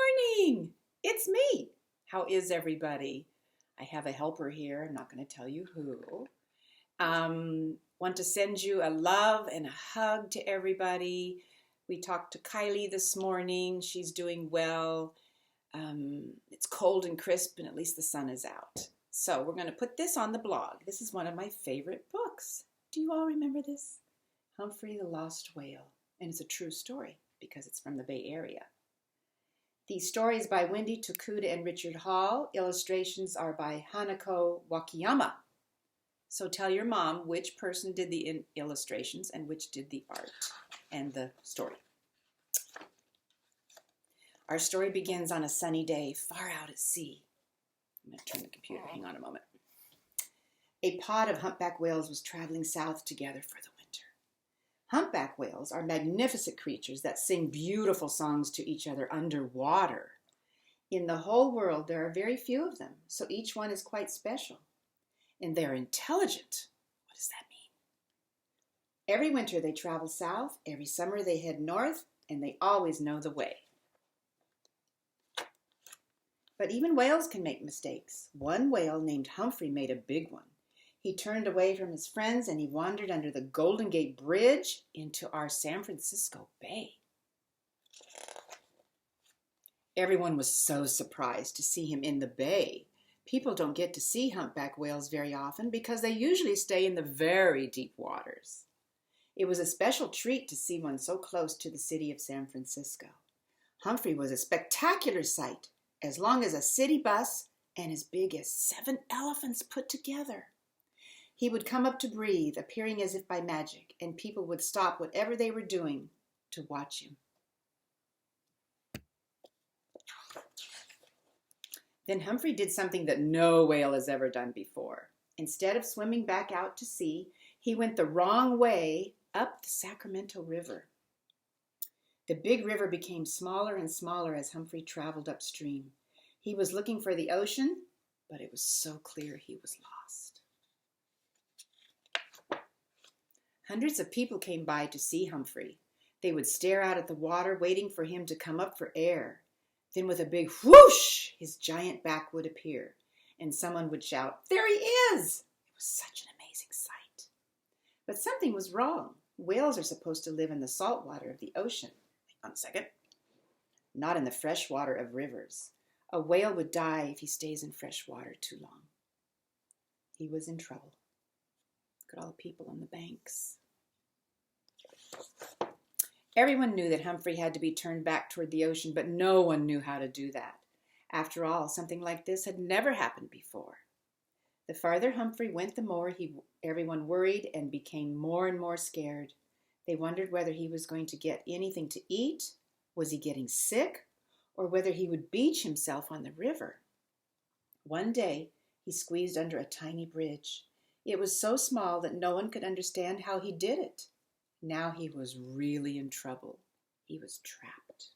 morning! It's me. How is everybody? I have a helper here. I'm not going to tell you who. Want to send you a love and a hug to everybody. We talked to Kylie this morning. She's doing well. It's cold and crisp, and at least the sun is out. So we're going to put this on the blog. This is one of my favorite books. Do you all remember this? Humphrey the Lost Whale. And it's a true story because it's from the Bay Area. The story is by Wendy, Tokuda, and Richard Hall. Illustrations are by Hanako, Wakiyama. So tell your mom which person did the illustrations and which did the art and the story. Our story begins on a sunny day far out at sea. I'm going to turn the computer. Hang on a moment. A pod of humpback whales was traveling south together for the winter. Humpback whales are magnificent creatures that sing beautiful songs to each other underwater. In the whole world, there are very few of them, so each one is quite special. And they're intelligent. What does that mean? Every winter they travel south, every summer they head north, and they always know the way. But even whales can make mistakes. One whale named Humphrey made a big one. He turned away from his friends and he wandered under the Golden Gate Bridge into our San Francisco Bay. Everyone was so surprised to see him in the bay. People don't get to see humpback whales very often because they usually stay in the very deep waters. It was a special treat to see one so close to the city of San Francisco. Humphrey was a spectacular sight, as long as a city bus and as big as 7 elephants put together. He would come up to breathe, appearing as if by magic, and people would stop whatever they were doing to watch him. Then Humphrey did something that no whale has ever done before. Instead of swimming back out to sea, he went the wrong way up the Sacramento River. The big river became smaller and smaller as Humphrey traveled upstream. He was looking for the ocean, but it was so clear he was lost. Hundreds of people came by to see Humphrey. They would stare out at the water, waiting for him to come up for air. Then with a big whoosh, his giant back would appear, and someone would shout, "There he is!" It was such an amazing sight. But something was wrong. Whales are supposed to live in the salt water of the ocean. Hang on a second. Not in the fresh water of rivers. A whale would die if he stays in fresh water too long. He was in trouble. Look at all the people on the banks. Everyone knew that Humphrey had to be turned back toward the ocean, but no one knew how to do that. After all, something like this had never happened before. The farther Humphrey went, the more everyone worried and became more and more scared. They wondered whether he was going to get anything to eat, was he getting sick, or whether he would beach himself on the river. One day, he squeezed under a tiny bridge. It was so small that no one could understand how he did it. Now he was really in trouble. He was trapped.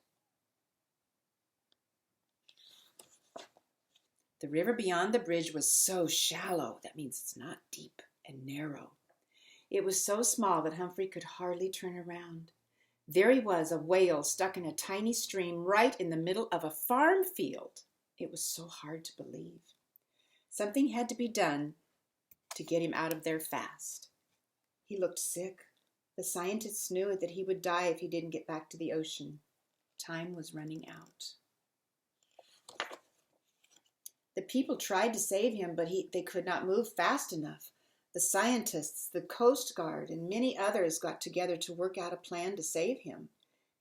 The river beyond the bridge was so shallow. That means it's not deep and narrow. It was so small that Humphrey could hardly turn around. There he was, a whale stuck in a tiny stream right in the middle of a farm field. It was so hard to believe. Something had to be done to get him out of there fast. He looked sick. The scientists knew that he would die if he didn't get back to the ocean. Time was running out. The people tried to save him, but they could not move fast enough. The scientists, the Coast Guard, and many others got together to work out a plan to save him.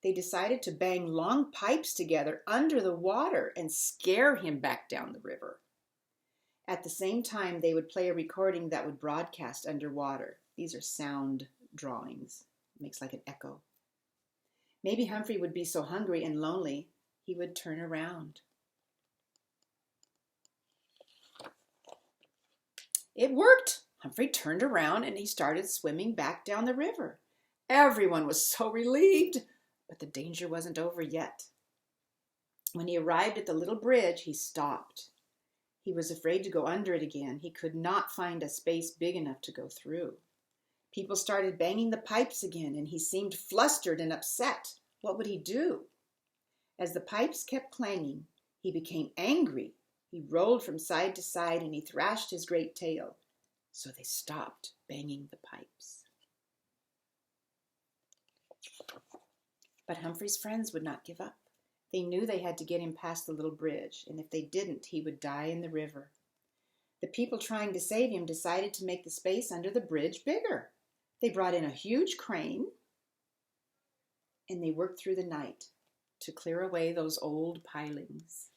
They decided to bang long pipes together under the water and scare him back down the river. At the same time, they would play a recording that would broadcast underwater. These are sound drawings. It makes like an echo. Maybe Humphrey would be so hungry and lonely, he would turn around. It worked. Humphrey turned around and he started swimming back down the river. Everyone was so relieved, but the danger wasn't over yet. When he arrived at the little bridge, he stopped. He was afraid to go under it again. He could not find a space big enough to go through. People started banging the pipes again, and he seemed flustered and upset. What would he do? As the pipes kept clanging, he became angry. He rolled from side to side and he thrashed his great tail. So they stopped banging the pipes. But Humphrey's friends would not give up. They knew they had to get him past the little bridge, and if they didn't, he would die in the river. The people trying to save him decided to make the space under the bridge bigger. They brought in a huge crane, and they worked through the night to clear away those old pilings.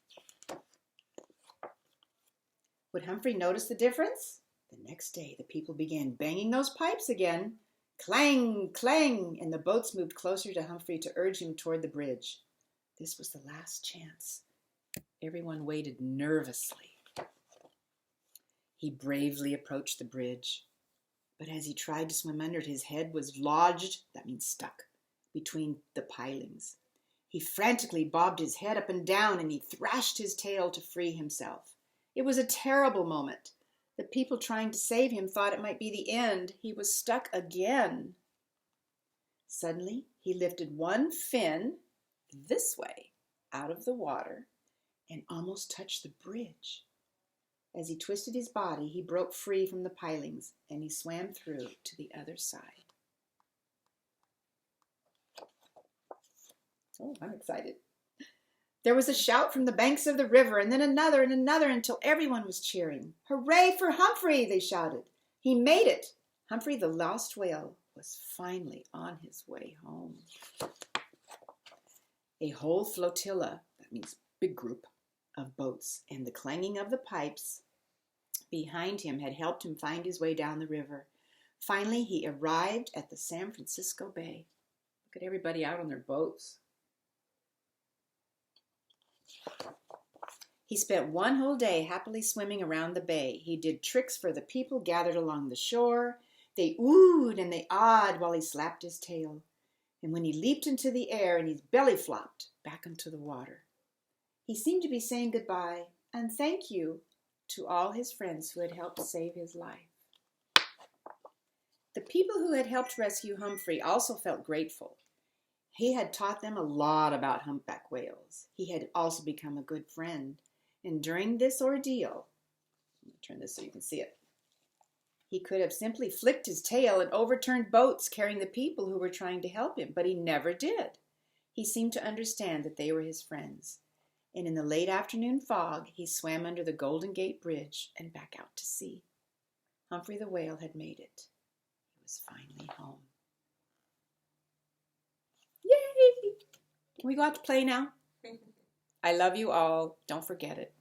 Would Humphrey notice the difference? The next day, the people began banging those pipes again. Clang, clang, and the boats moved closer to Humphrey to urge him toward the bridge. This was the last chance. Everyone waited nervously. He bravely approached the bridge, but as he tried to swim under it, his head was lodged, that means stuck, between the pilings. He frantically bobbed his head up and down, and he thrashed his tail to free himself. It was a terrible moment. The people trying to save him thought it might be the end. He was stuck again. Suddenly, he lifted one fin this way out of the water and almost touched the bridge. As he twisted his body, he broke free from the pilings and he swam through to the other side. Oh, I'm excited. There was a shout from the banks of the river, and then another and another, until everyone was cheering. "Hooray for Humphrey!" they shouted. "He made it!" Humphrey the lost whale was finally on his way home. A whole flotilla, that means big group, of boats and the clanging of the pipes behind him had helped him find his way down the river. Finally, he arrived at the San Francisco Bay. Look at everybody out on their boats. He spent one whole day happily swimming around the bay. He did tricks for the people gathered along the shore. They oohed and they awed while he slapped his tail. And when he leaped into the air and his belly flopped back into the water, he seemed to be saying goodbye and thank you to all his friends who had helped save his life. The people who had helped rescue Humphrey also felt grateful. He had taught them a lot about humpback whales. He had also become a good friend. And during this ordeal, let me turn this so you can see it, he could have simply flicked his tail and overturned boats carrying the people who were trying to help him, but he never did. He seemed to understand that they were his friends. And in the late afternoon fog, he swam under the Golden Gate Bridge and back out to sea. Humphrey the whale had made it. He was finally home. Yay! Can we go out to play now? I love you all. Don't forget it.